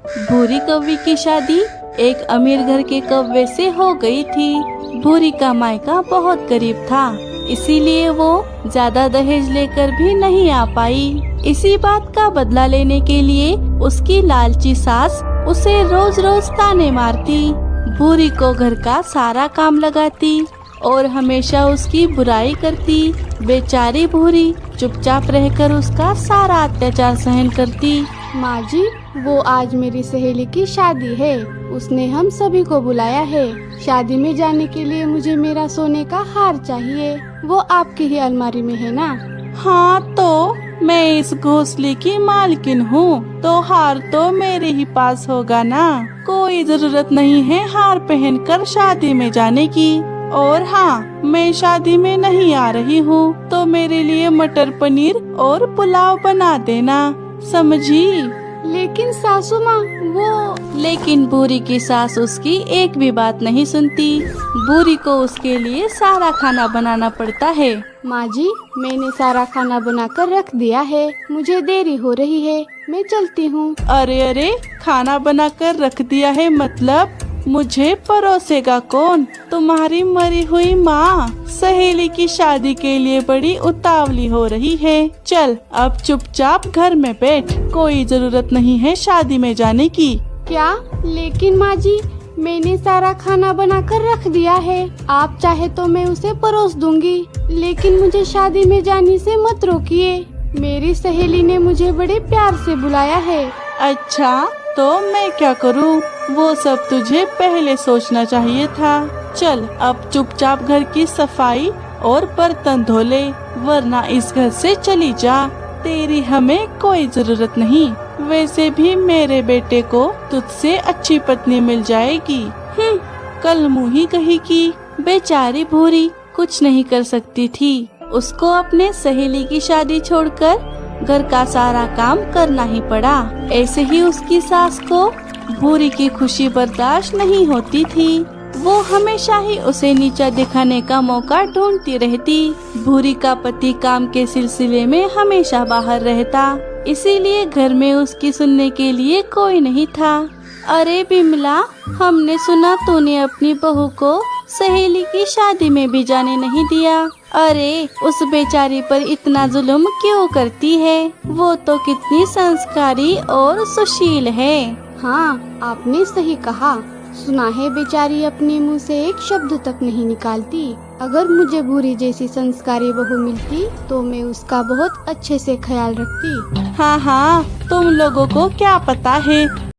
भूरी कौवे की शादी एक अमीर घर के कौवे से हो गई थी। भूरी का मायका बहुत गरीब था, इसीलिए वो ज्यादा दहेज लेकर भी नहीं आ पाई। इसी बात का बदला लेने के लिए उसकी लालची सास उसे रोज रोज ताने मारती, भूरी को घर का सारा काम लगाती और हमेशा उसकी बुराई करती। बेचारी भूरी चुपचाप रहकर उसका सारा अत्याचार सहन करती। माँ जी, वो आज मेरी सहेली की शादी है, उसने हम सभी को बुलाया है। शादी में जाने के लिए मुझे मेरा सोने का हार चाहिए, वो आपकी ही अलमारी में है ना? हाँ, तो मैं इस घोंसले की मालकिन हूँ, तो हार तो मेरे ही पास होगा ना। कोई जरूरत नहीं है हार पहनकर शादी में जाने की। और हाँ, मैं शादी में नहीं आ रही हूँ, तो मेरे लिए मटर पनीर और पुलाव बना देना, समझी? लेकिन सासू माँ, वो लेकिन भूरी की सास उसकी एक भी बात नहीं सुनती। भूरी को उसके लिए सारा खाना बनाना पड़ता है। माँ जी, मैंने सारा खाना बनाकर रख दिया है, मुझे देरी हो रही है, मैं चलती हूँ। अरे अरे, खाना बनाकर रख दिया है मतलब मुझे परोसेगा कौन? तुम्हारी मरी हुई माँ सहेली की शादी के लिए बड़ी उतावली हो रही है। चल अब चुपचाप घर में बैठ, कोई जरूरत नहीं है शादी में जाने की। क्या? लेकिन माँ जी, मैंने सारा खाना बनाकर रख दिया है, आप चाहे तो मैं उसे परोस दूंगी, लेकिन मुझे शादी में जाने से मत रोकिए। मेरी सहेली ने मुझे बड़े प्यार से बुलाया है। अच्छा, तो मैं क्या करूँ? वो सब तुझे पहले सोचना चाहिए था। चल अब चुपचाप घर की सफाई और बर्तन धो ले, वरना इस घर से चली जा। तेरी हमें कोई जरूरत नहीं। वैसे भी मेरे बेटे को तुझसे अच्छी पत्नी मिल जाएगी। कल मुँही कही की। बेचारी भूरी कुछ नहीं कर सकती थी, उसको अपने सहेली की शादी छोड़कर घर का सारा काम करना ही पड़ा। ऐसे ही उसकी सास को भूरी की खुशी बर्दाश्त नहीं होती थी, वो हमेशा ही उसे नीचा दिखाने का मौका ढूंढती रहती। भूरी का पति काम के सिलसिले में हमेशा बाहर रहता, इसीलिए घर में उसकी सुनने के लिए कोई नहीं था। अरे बिमला, हमने सुना तूने अपनी बहू को सहेली की शादी में भी जाने नहीं दिया। अरे उस बेचारी पर इतना जुल्म क्यों करती है? वो तो कितनी संस्कारी और सुशील है। हाँ, आपने सही कहा। सुना है बेचारी अपने मुंह से एक शब्द तक नहीं निकालती। अगर मुझे भूरी जैसी संस्कारी बहू मिलती तो मैं उसका बहुत अच्छे से ख्याल रखती। हाँ हाँ, तुम लोगों को क्या पता है,